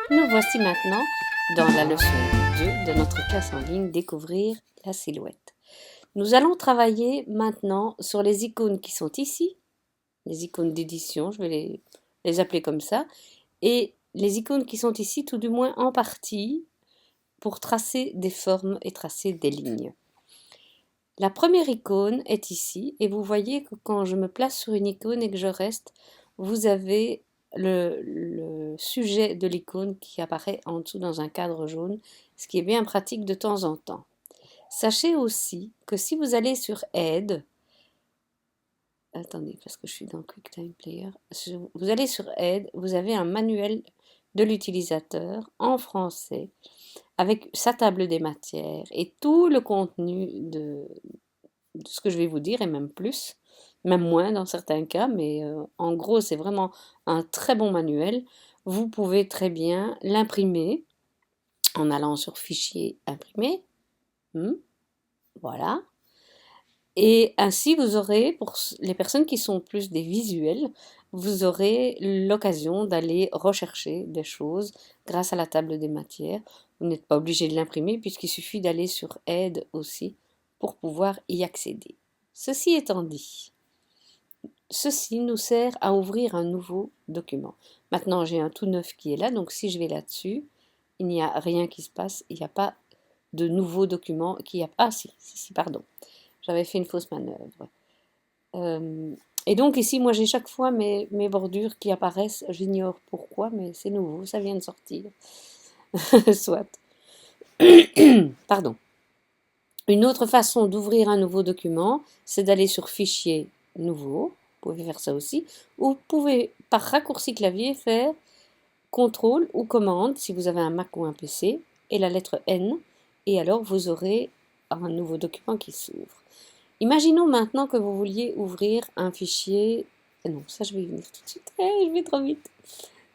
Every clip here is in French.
Nous voici maintenant dans la leçon 2 de notre classe en ligne Découvrir la silhouette. Nous allons travailler maintenant sur les icônes qui sont ici, les icônes d'édition, je vais les appeler comme ça, et les icônes qui sont ici, tout du moins en partie, pour tracer des formes et tracer des lignes. La première icône est ici, et vous voyez que quand je me place sur une icône et que je reste, vous avez le sujet de l'icône qui apparaît en dessous dans un cadre jaune, ce qui est bien pratique de temps en temps. Sachez aussi que si vous allez sur Aide, attendez parce que je suis dans QuickTime Player, vous allez sur Aide, vous avez un manuel de l'utilisateur en français avec sa table des matières et tout le contenu de ce que je vais vous dire et même plus, même moins dans certains cas, mais en gros c'est vraiment un très bon manuel. Vous pouvez très bien l'imprimer en allant sur Fichier, Imprimer, voilà. Et ainsi vous aurez, pour les personnes qui sont plus des visuels, vous aurez l'occasion d'aller rechercher des choses grâce à la table des matières. Vous n'êtes pas obligé de l'imprimer puisqu'il suffit d'aller sur Aide aussi pour pouvoir y accéder. Ceci étant dit, ceci nous sert à ouvrir un nouveau document. Maintenant, j'ai un tout neuf qui est là, donc si je vais là-dessus, il n'y a rien qui se passe, il n'y a pas de nouveau document qui a... Ah si, pardon, j'avais fait une fausse manœuvre. Et donc ici, moi j'ai chaque fois mes bordures qui apparaissent, j'ignore pourquoi, mais c'est nouveau, ça vient de sortir. Soit. Pardon. Une autre façon d'ouvrir un nouveau document, c'est d'aller sur Fichier, Nouveau. Vous pouvez faire ça aussi. Ou vous pouvez, par raccourci clavier, faire CTRL ou commande si vous avez un Mac ou un PC, et la lettre N, et alors vous aurez un nouveau document qui s'ouvre. Imaginons maintenant que vous vouliez ouvrir un fichier. Non, ça je vais y venir tout de suite. Je vais trop vite.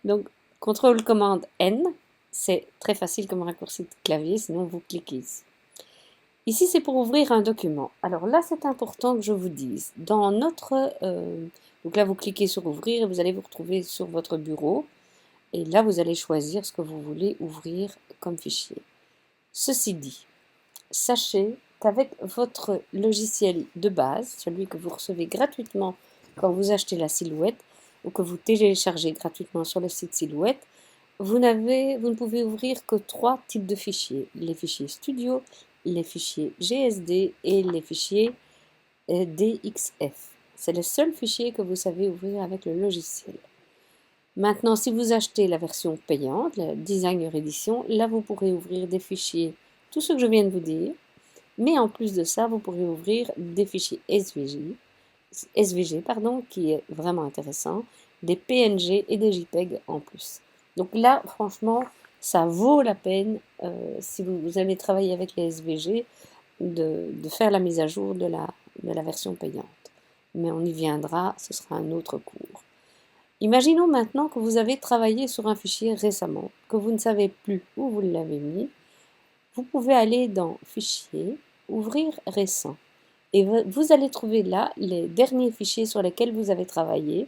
Donc, CTRL commande N, c'est très facile comme raccourci de clavier, sinon vous cliquez ici. Ici, c'est pour ouvrir un document. Alors là, c'est important que je vous dise. Dans notre... donc là, vous cliquez sur Ouvrir et vous allez vous retrouver sur votre bureau. Et là, vous allez choisir ce que vous voulez ouvrir comme fichier. Ceci dit, sachez qu'avec votre logiciel de base, celui que vous recevez gratuitement quand vous achetez la Silhouette ou que vous téléchargez gratuitement sur le site Silhouette, vous ne pouvez ouvrir que 3 types de fichiers. Les fichiers studio, les fichiers GSD et les fichiers DXF. C'est le seul fichier que vous savez ouvrir avec le logiciel. Maintenant, si vous achetez la version payante, la Designer Edition, là vous pourrez ouvrir des fichiers, tout ce que je viens de vous dire, mais en plus de ça, vous pourrez ouvrir des fichiers SVG, qui est vraiment intéressant, des PNG et des JPEG en plus. Donc là, franchement, ça vaut la peine, si vous allez travailler avec les SVG, de faire la mise à jour de la version payante. Mais on y viendra, ce sera un autre cours. Imaginons maintenant que vous avez travaillé sur un fichier récemment, que vous ne savez plus où vous l'avez mis. Vous pouvez aller dans Fichier, Ouvrir récent. Et vous allez trouver là les derniers fichiers sur lesquels vous avez travaillé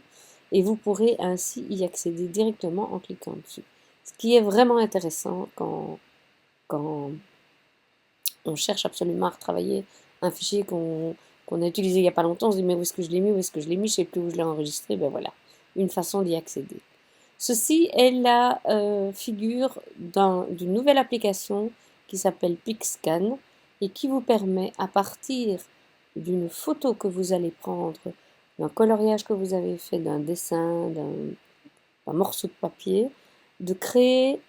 et vous pourrez ainsi y accéder directement en cliquant dessus. Ce qui est vraiment intéressant quand on cherche absolument à retravailler un fichier qu'on a utilisé il n'y a pas longtemps, on se dit mais où est-ce que je l'ai mis, où est-ce que je l'ai mis, je ne sais plus où je l'ai enregistré, ben voilà, une façon d'y accéder. Ceci est la figure d'une nouvelle application qui s'appelle PicScan et qui vous permet, à partir d'une photo que vous allez prendre, d'un coloriage que vous avez fait, d'un dessin, d'un morceau de papier, de créer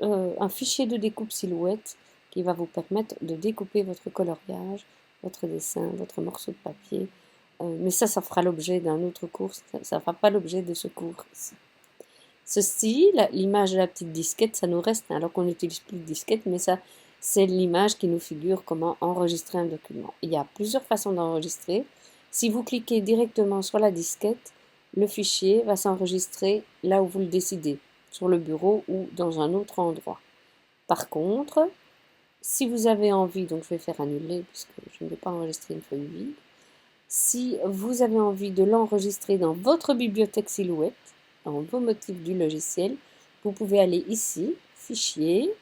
un fichier de découpe silhouette qui va vous permettre de découper votre coloriage, votre dessin, votre morceau de papier. Mais ça fera l'objet d'un autre cours, ça ne fera pas l'objet de ce cours-ci. Ceci, l'image de la petite disquette, ça nous reste, alors qu'on n'utilise plus de disquette, mais ça, c'est l'image qui nous figure comment enregistrer un document. Il y a plusieurs façons d'enregistrer. Si vous cliquez directement sur la disquette, le fichier va s'enregistrer là où vous le décidez, sur le bureau ou dans un autre endroit. Par contre, si vous avez envie, donc je vais faire annuler puisque je ne vais pas enregistrer une feuille vide, si vous avez envie de l'enregistrer dans votre bibliothèque Silhouette, dans vos motifs du logiciel, vous pouvez aller ici, fichier,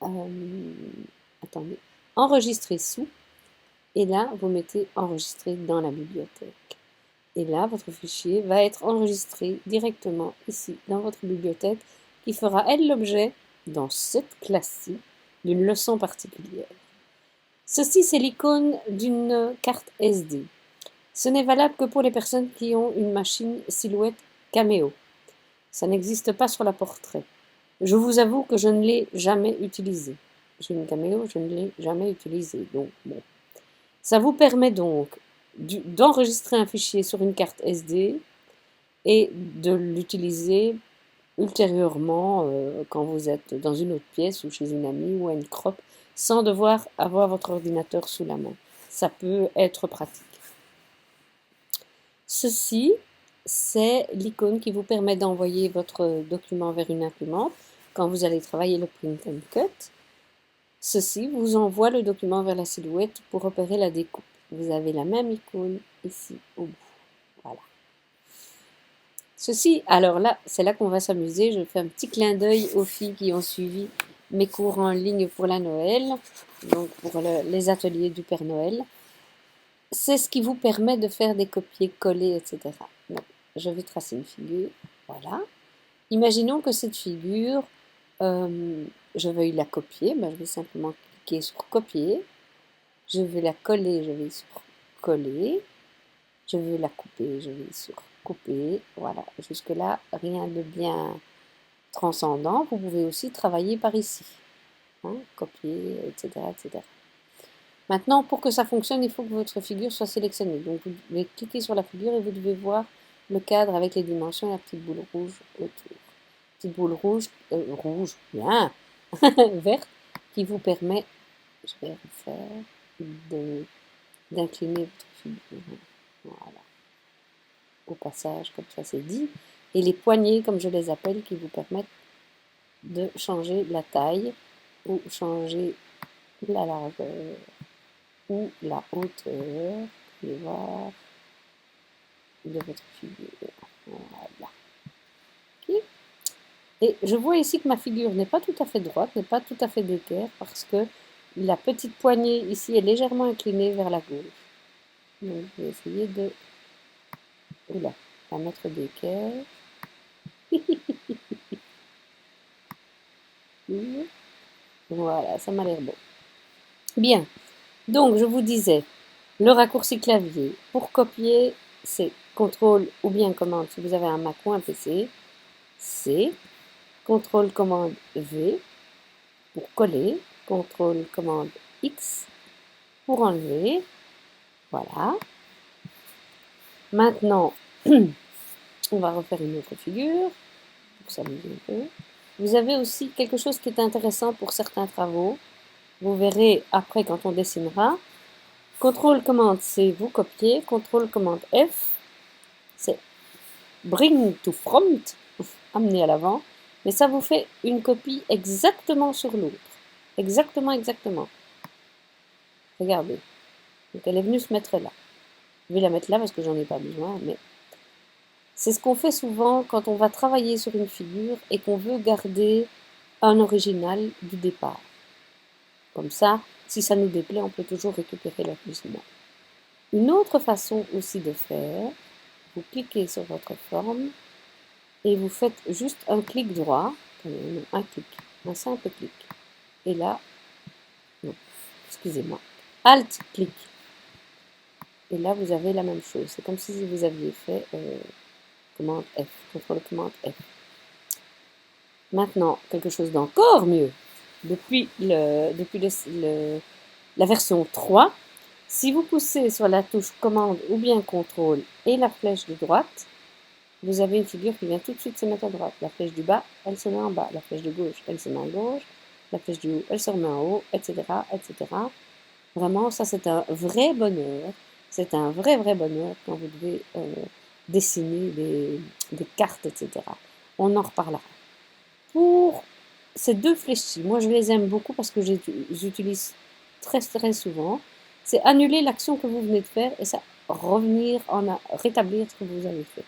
attendez, enregistrer sous, et là, vous mettez enregistrer dans la bibliothèque. Et là, votre fichier va être enregistré directement ici, dans votre bibliothèque, qui fera, elle, l'objet, dans cette classe-ci, d'une leçon particulière. Ceci, c'est l'icône d'une carte SD. Ce n'est valable que pour les personnes qui ont une machine silhouette Cameo. Ça n'existe pas sur la portrait. Je vous avoue que je ne l'ai jamais utilisé. J'ai une Cameo, je ne l'ai jamais utilisée. Donc, bon. Ça vous permet donc d'enregistrer un fichier sur une carte SD et de l'utiliser ultérieurement quand vous êtes dans une autre pièce ou chez une amie ou à une crop sans devoir avoir votre ordinateur sous la main. Ça peut être pratique. Ceci, c'est l'icône qui vous permet d'envoyer votre document vers une imprimante quand vous allez travailler le print and cut. Ceci vous envoie le document vers la silhouette pour opérer la découpe. Vous avez la même icône ici au bout. Voilà. Ceci, alors là, c'est là qu'on va s'amuser. Je fais un petit clin d'œil aux filles qui ont suivi mes cours en ligne pour la Noël, donc pour les ateliers du Père Noël. C'est ce qui vous permet de faire des copier-coller, etc. Donc, je vais tracer une figure. Voilà. Imaginons que cette figure, je veuille la copier. Ben, je vais simplement cliquer sur copier. Je vais la coller, je vais sur coller. Je veux la couper, je vais sur couper. Voilà, jusque-là, rien de bien transcendant. Vous pouvez aussi travailler par ici. Hein, copier, etc., etc. Maintenant, pour que ça fonctionne, il faut que votre figure soit sélectionnée. Donc, vous devez cliquer sur la figure et vous devez voir le cadre avec les dimensions et la petite boule rouge autour. Petite boule rouge, bien, verte, qui vous permet, je vais refaire, d'incliner votre figure. Voilà. Au passage, comme ça c'est dit. Et les poignées, comme je les appelle, qui vous permettent de changer la taille ou changer la largeur ou la hauteur, vous pouvez voir, de votre figure. Voilà. Okay. Et je vois ici que ma figure n'est pas tout à fait droite, n'est pas tout à fait d'équerre, parce que la petite poignée ici est légèrement inclinée vers la gauche. Donc je vais essayer de la mettre d'équerre. Voilà, ça m'a l'air beau. Bien, donc je vous disais, le raccourci clavier, pour copier, c'est CTRL ou bien commande, si vous avez un Mac ou un PC, C, CTRL commande V, pour coller, CTRL commande X, pour enlever, voilà. Maintenant, on va refaire une autre figure, pour s'amuser un peu. Vous avez aussi quelque chose qui est intéressant pour certains travaux, vous verrez après quand on dessinera. CTRL commande C, vous copiez. CTRL commande F, c'est bring to front, amener à l'avant. Mais ça vous fait une copie exactement sur l'autre. Exactement, exactement. Regardez. Donc elle est venue se mettre là. Je vais la mettre là parce que j'en ai pas besoin. Mais c'est ce qu'on fait souvent quand on va travailler sur une figure et qu'on veut garder un original du départ. Comme ça, si ça nous déplaît, on peut toujours récupérer l'original. Une autre façon aussi de faire, vous cliquez sur votre forme et vous faites juste un clic droit, non, un clic, un simple clic. Et là, non, excusez-moi, Alt clic. Et là, vous avez la même chose. C'est comme si vous aviez fait commande F, contrôle commande F. Maintenant, quelque chose d'encore mieux. Depuis la version 3, si vous poussez sur la touche commande ou bien contrôle et la flèche de droite, vous avez une figure qui vient tout de suite se mettre à droite. La flèche du bas, elle se met en bas. La flèche de gauche, elle se met à gauche. La flèche du haut, elle se remet en haut, etc., etc. Vraiment, ça c'est un vrai bonheur. C'est un vrai bonheur quand vous devez dessiner des cartes, etc. On en reparlera. Pour ces deux flèches-ci, moi je les aime beaucoup parce que j'utilise très souvent. C'est annuler l'action que vous venez de faire et ça rétablir ce que vous avez fait.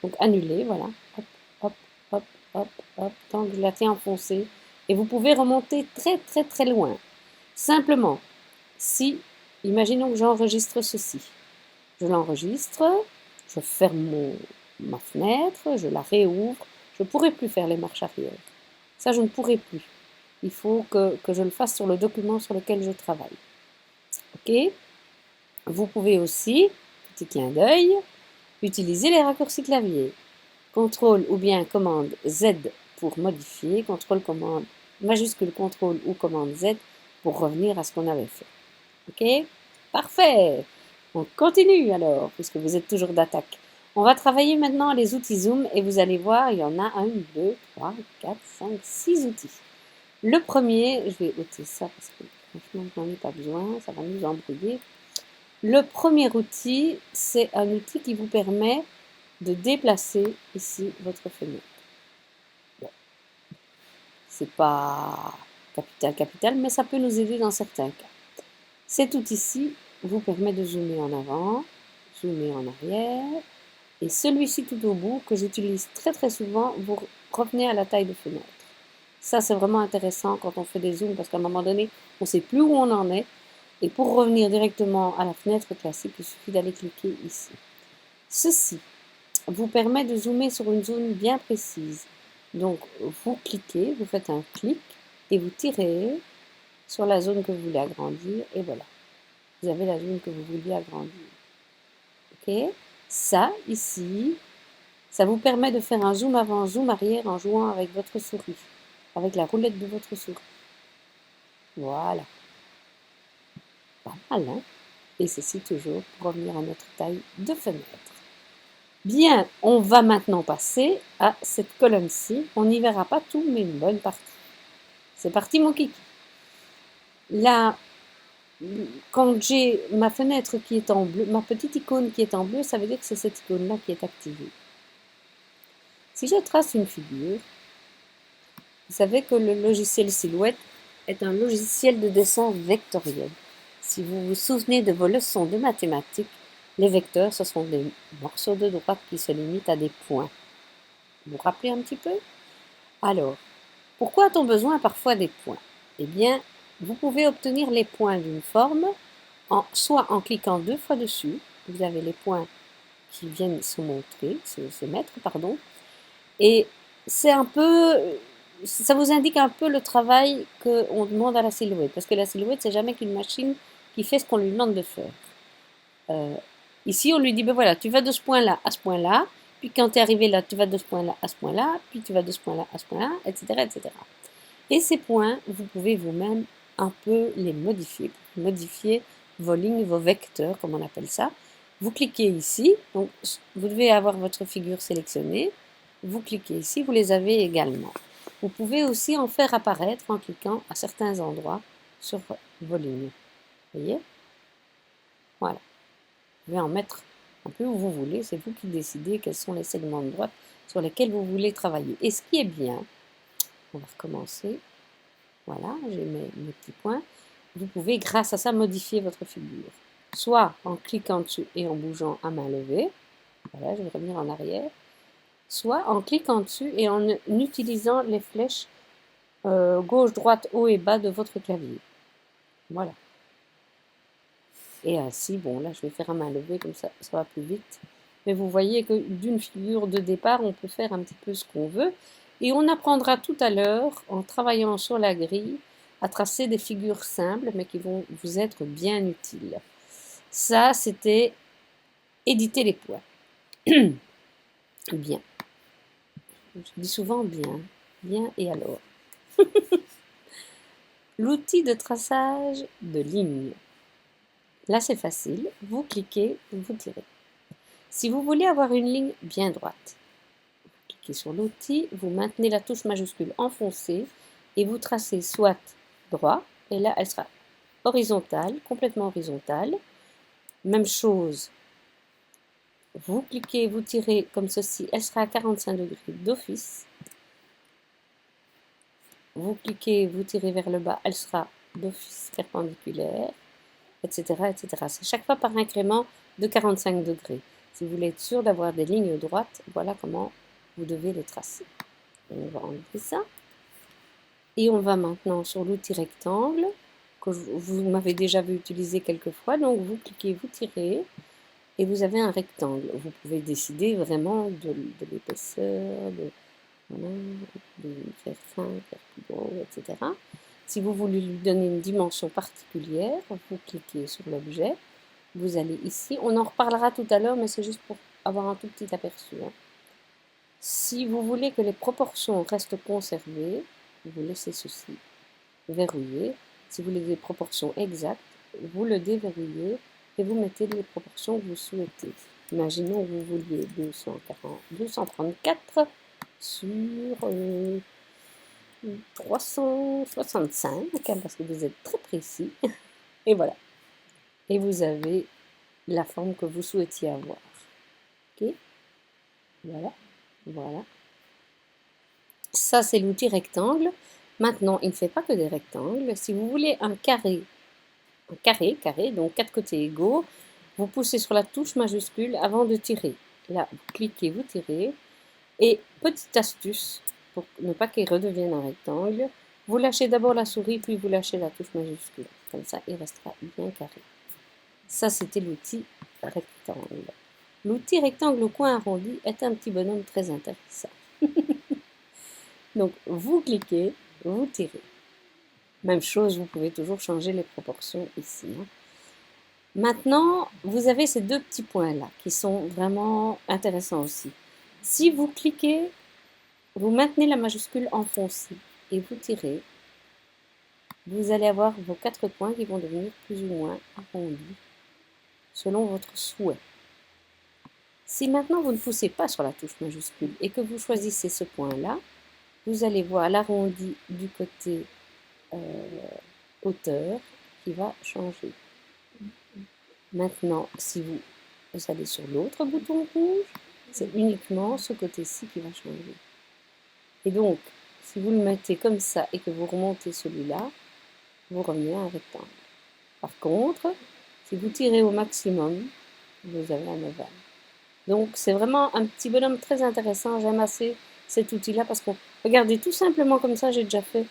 Donc annuler, voilà, hop, hop, hop, hop, hop, tant que je la tiens enfoncée. Et vous pouvez remonter très très très loin. Simplement, si, imaginons que j'enregistre ceci. Je l'enregistre, je ferme ma fenêtre, je la réouvre. Je ne pourrai plus faire les marches arrière. Ça, je ne pourrai plus. Il faut que je le fasse sur le document sur lequel je travaille. OK? Vous pouvez aussi, petit clin d'œil, utiliser les raccourcis clavier. CTRL ou bien commande Z pour modifier, CTRL commande majuscule CTRL ou commande Z pour revenir à ce qu'on avait fait. OK? Parfait! On continue alors, puisque vous êtes toujours d'attaque. On va travailler maintenant les outils Zoom et vous allez voir, il y en a 1, 2, 3, 4, 5, 6 outils. Le premier, je vais ôter ça parce que franchement, je n'en ai pas besoin, ça va nous embrouiller. Le premier outil, c'est un outil qui vous permet de déplacer ici votre fenêtre. Bon, c'est pas capital, mais ça peut nous aider dans certains cas. Cet outil-ci vous permet de zoomer en avant, zoomer en arrière, et celui-ci tout au bout, que j'utilise très très souvent, vous revenez à la taille de fenêtre. Ça, c'est vraiment intéressant quand on fait des zooms, parce qu'à un moment donné, on ne sait plus où on en est, et pour revenir directement à la fenêtre classique, il suffit d'aller cliquer ici. Ceci vous permet de zoomer sur une zone bien précise. Donc, vous cliquez, vous faites un clic, et vous tirez sur la zone que vous voulez agrandir, et voilà. Vous avez la zone que vous vouliez agrandir. OK? Ça, ici, ça vous permet de faire un zoom avant, zoom arrière en jouant avec votre souris, avec la roulette de votre souris. Voilà. Pas mal, hein? Et ceci toujours pour revenir à notre taille de fenêtre. Bien, on va maintenant passer à cette colonne-ci. On n'y verra pas tout, mais une bonne partie. C'est parti, mon kiki. Là, quand j'ai ma fenêtre qui est en bleu, ma petite icône qui est en bleu, ça veut dire que c'est cette icône-là qui est activée. Si je trace une figure, vous savez que le logiciel Silhouette est un logiciel de dessin vectoriel. Si vous vous souvenez de vos leçons de mathématiques, les vecteurs, ce sont des morceaux de droite qui se limitent à des points. Vous vous rappelez un petit peu? Alors, pourquoi a-t-on besoin parfois des points? Eh bien, vous pouvez obtenir les points d'une forme soit en cliquant 2 fois dessus, vous avez les points qui viennent se montrer, se mettre, pardon, et c'est un peu, ça vous indique un peu le travail qu'on demande à la silhouette, parce que la silhouette, c'est jamais qu'une machine qui fait ce qu'on lui demande de faire. Ici, on lui dit, ben voilà, tu vas de ce point-là à ce point-là, puis quand tu es arrivé là, tu vas de ce point-là à ce point-là, puis tu vas de ce point-là à ce point-là, etc., etc. Et ces points, vous pouvez vous-même un peu les modifier vos lignes, vos vecteurs, comme on appelle ça. Vous cliquez ici, donc vous devez avoir votre figure sélectionnée. Vous cliquez ici, vous les avez également. Vous pouvez aussi en faire apparaître en cliquant à certains endroits sur vos lignes. Vous voyez? Voilà. Vous pouvez en mettre un peu où vous voulez, c'est vous qui décidez quels sont les segments de droite sur lesquels vous voulez travailler. Et ce qui est bien, on va recommencer. Voilà, j'ai mes petits points. Vous pouvez, grâce à ça, modifier votre figure. Soit en cliquant dessus et en bougeant à main levée. Voilà, je vais revenir en arrière. Soit en cliquant dessus et en utilisant les flèches gauche, droite, haut et bas de votre clavier. Voilà. Et ainsi, bon, là, je vais faire à main levée, comme ça va plus vite. Mais vous voyez que d'une figure de départ, on peut faire un petit peu ce qu'on veut. Et on apprendra tout à l'heure, en travaillant sur la grille, à tracer des figures simples, mais qui vont vous être bien utiles. Ça, c'était éditer les points. Bien. Je dis souvent bien. Bien et alors. L'outil de traçage de lignes. Là, c'est facile. Vous cliquez, vous tirez. Si vous voulez avoir une ligne bien droite, vous cliquez sur l'outil, vous maintenez la touche majuscule enfoncée et vous tracez soit droit, et là, elle sera horizontale, complètement horizontale. Même chose, vous cliquez, vous tirez comme ceci, elle sera à 45 degrés d'office. Vous cliquez, vous tirez vers le bas, elle sera d'office perpendiculaire, etc., etc. C'est chaque fois par incrément de 45 degrés. Si vous voulez être sûr d'avoir des lignes droites, voilà comment vous devez les tracer. On va enlever ça. Et on va maintenant sur l'outil rectangle, que vous m'avez déjà vu utiliser quelques fois. Donc vous cliquez, vous tirez, et vous avez un rectangle. Vous pouvez décider vraiment de l'épaisseur, voilà, de faire fin, faire plus gros, etc. Si vous voulez lui donner une dimension particulière, vous cliquez sur l'objet, vous allez ici. On en reparlera tout à l'heure, mais c'est juste pour avoir un tout petit aperçu. Si vous voulez que les proportions restent conservées, vous laissez ceci verrouillé. Si vous voulez des proportions exactes, vous le déverrouillez et vous mettez les proportions que vous souhaitez. Imaginons que vous vouliez 234 sur 365, parce que vous êtes très précis. Et voilà. Et vous avez la forme que vous souhaitiez avoir. Ok, voilà, voilà. Ça, c'est l'outil rectangle. Maintenant, il ne fait pas que des rectangles. Si vous voulez un carré, donc 4 côtés égaux, vous poussez sur la touche majuscule avant de tirer. Là, vous cliquez, vous tirez. Et petite astuce, pour ne pas qu'il redevienne un rectangle, vous lâchez d'abord la souris, puis vous lâchez la touche majuscule. Comme ça, il restera bien carré. Ça, c'était l'outil rectangle. L'outil rectangle au coin arrondi est un petit bonhomme très intéressant. Donc, vous cliquez, vous tirez. Même chose, vous pouvez toujours changer les proportions ici. Maintenant, vous avez ces deux petits points-là qui sont vraiment intéressants aussi. Si vous cliquez, vous maintenez la majuscule enfoncée et vous tirez, vous allez avoir vos 4 points qui vont devenir plus ou moins arrondis selon votre souhait. Si maintenant vous ne poussez pas sur la touche majuscule et que vous choisissez ce point-là, vous allez voir l'arrondi du côté hauteur qui va changer. Maintenant, si vous allez sur l'autre bouton rouge, c'est uniquement ce côté-ci qui va changer. Et donc, si vous le mettez comme ça et que vous remontez celui-là, vous revenez à un rectangle. Par contre, si vous tirez au maximum, vous avez un ovale. Donc, c'est vraiment un petit bonhomme très intéressant. J'aime assez cet outil-là parce que, regardez, tout simplement comme ça, j'ai déjà fait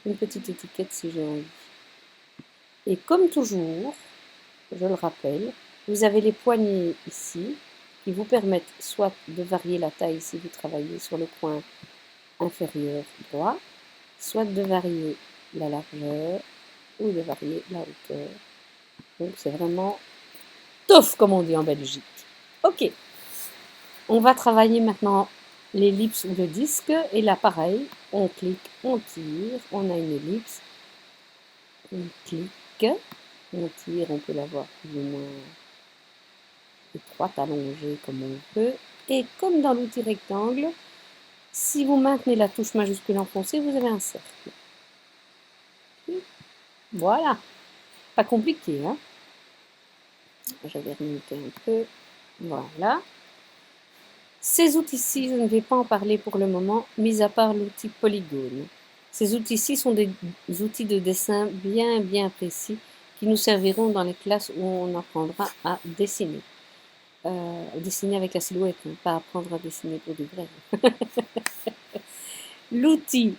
une petite étiquette si j'ai envie. Et comme toujours, je le rappelle, vous avez les poignées ici qui vous permettent soit de varier la taille si vous travaillez sur le coin inférieur droit, soit de varier la largeur ou de varier la hauteur. Donc c'est vraiment tof comme on dit en Belgique. Ok, on va travailler maintenant l'ellipse ou le disque et là pareil, on clique, on tire, on a une ellipse, on clique, on tire, on peut l'avoir plus ou moins étroite, allongée comme on veut. Et comme dans l'outil rectangle, si vous maintenez la touche majuscule enfoncée, vous avez un cercle. Voilà, pas compliqué, hein? Je vais remonter un peu. Voilà. Ces outils-ci, je ne vais pas en parler pour le moment, mis à part l'outil polygone. Ces outils-ci sont des outils de dessin bien précis qui nous serviront dans les classes où on apprendra à dessiner. Dessiner avec la silhouette, hein, pas apprendre à dessiner pour du vrai. L'outil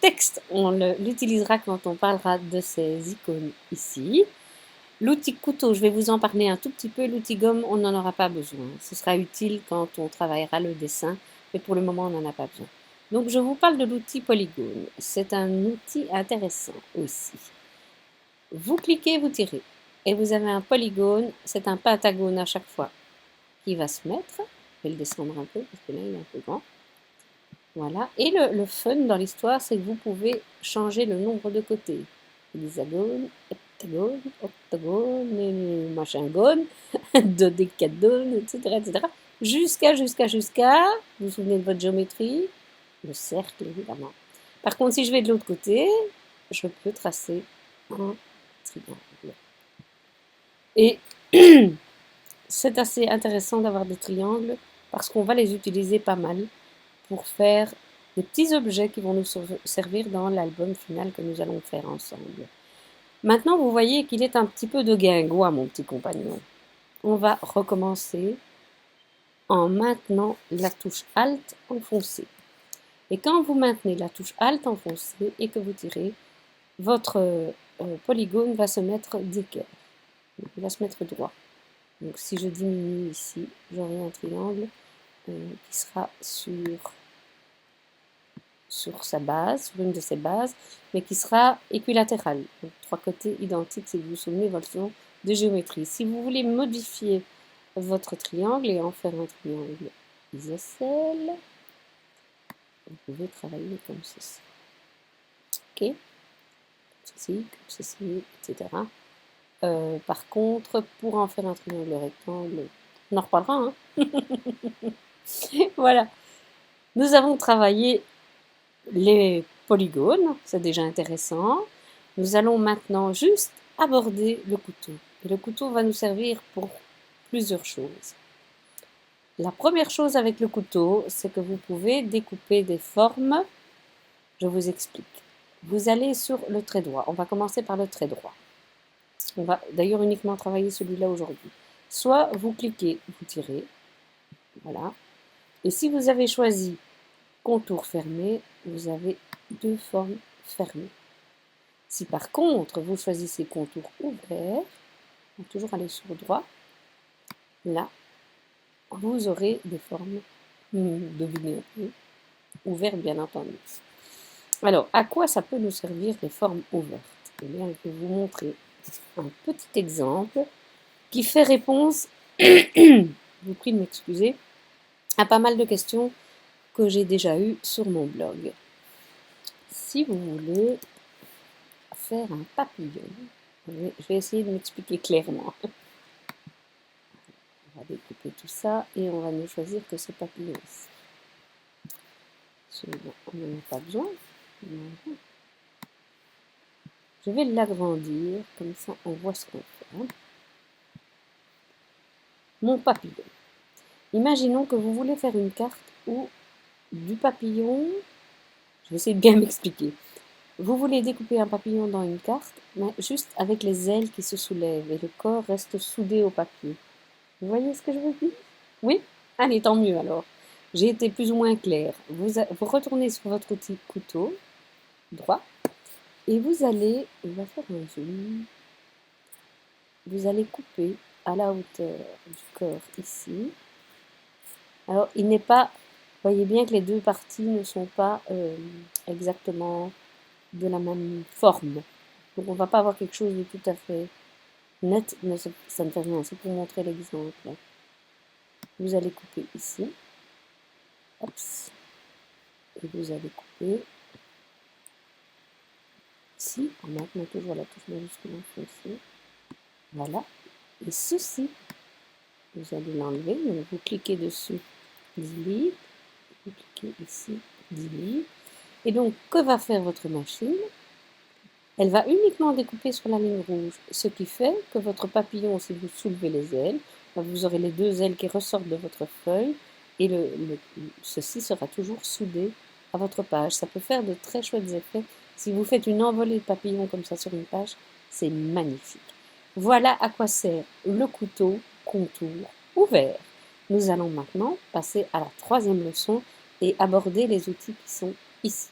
texte, on l'utilisera quand on parlera de ces icônes ici. L'outil couteau, je vais vous en parler un tout petit peu. L'outil gomme, on n'en aura pas besoin. Ce sera utile quand on travaillera le dessin, mais pour le moment, on n'en a pas besoin. Donc, je vous parle de l'outil polygone. C'est un outil intéressant aussi. Vous cliquez, vous tirez. Et vous avez un polygone, c'est un pentagone à chaque fois qui va se mettre. Je vais le descendre un peu parce que là, il est un peu grand. Voilà. Et le fun dans l'histoire, c'est que vous pouvez changer le nombre de côtés. Hexagone, heptagone, octagone, machin gone, dodécadone, etc. Jusqu'à, vous vous souvenez de votre géométrie? Le cercle, évidemment. Par contre, si je vais de l'autre côté, je peux tracer un triangle. Et c'est assez intéressant d'avoir des triangles parce qu'on va les utiliser pas mal pour faire des petits objets qui vont nous servir dans l'album final que nous allons faire ensemble. Maintenant, vous voyez qu'il est un petit peu de guingois, mon petit compagnon. On va recommencer en maintenant la touche Alt enfoncée. Et quand vous maintenez la touche Alt enfoncée et que vous tirez, votre polygone va se mettre d'équerre. Il va se mettre droit. Donc si je diminue ici, j'aurai un triangle qui sera sur sa base, sur une de ses bases, mais qui sera équilatéral. Donc 3 côtés identiques, si vous vous souvenez, votre leçon de géométrie. Si vous voulez modifier votre triangle et en faire un triangle isocèle, vous pouvez travailler comme ceci. Ok, comme ceci, etc. Par contre, pour en faire un triangle rectangle, on en reparlera. Hein. Voilà. Nous avons travaillé les polygones, c'est déjà intéressant. Nous allons maintenant juste aborder le couteau. Et le couteau va nous servir pour plusieurs choses. La première chose avec le couteau, c'est que vous pouvez découper des formes. Je vous explique. Vous allez sur le trait droit. On va commencer par le trait droit. On va d'ailleurs uniquement travailler celui-là aujourd'hui. Soit vous cliquez, vous tirez. Voilà. Et si vous avez choisi contour fermé, vous avez deux formes fermées. Si par contre vous choisissez contour ouvert, on va toujours aller sur droit, là, vous aurez des formes, devinez un peu, ouvertes bien entendu. Alors, à quoi ça peut nous servir les formes ouvertes? Eh bien, je vais vous montrer un petit exemple qui fait réponse, je vous prie de m'excuser, à pas mal de questions que j'ai déjà eues sur mon blog. Si vous voulez faire un papillon, je vais essayer de m'expliquer clairement. On va découper tout ça et on va ne choisir que ce papillon-ci. Celui-là, on n'en a pas besoin. Je vais l'agrandir, comme ça on voit ce qu'on fait. Mon papillon. Imaginons que vous voulez faire une carte où du papillon, je vais essayer de bien m'expliquer. Vous voulez découper un papillon dans une carte, mais juste avec les ailes qui se soulèvent et le corps reste soudé au papier. Vous voyez ce que je veux dire? Oui? Allez, tant mieux alors. J'ai été plus ou moins claire. Vous retournez sur votre outil couteau, droit, et vous allez, on va faire un zoom, vous allez couper à la hauteur du corps ici. Alors, il n'est pas, voyez bien que les deux parties ne sont pas exactement de la même forme. Donc, on ne va pas avoir quelque chose de tout à fait net, mais ça ne fait rien, c'est pour montrer l'exemple. Vous allez couper ici. Ops. Et vous allez couper ici, en maintenant toujours la touche majuscule enfoncée. Voilà. Et ceci, vous allez l'enlever, donc vous cliquez dessus, delete, vous cliquez ici, delete. Et donc, que va faire votre machine? Elle va uniquement découper sur la ligne rouge, ce qui fait que votre papillon, si vous soulevez les ailes, vous aurez les deux ailes qui ressortent de votre feuille et ceci sera toujours soudé à votre page. Ça peut faire de très chouettes effets. Si vous faites une envolée de papillons comme ça sur une page, c'est magnifique. Voilà à quoi sert le couteau contour ouvert. Nous allons maintenant passer à la troisième leçon et aborder les outils qui sont ici.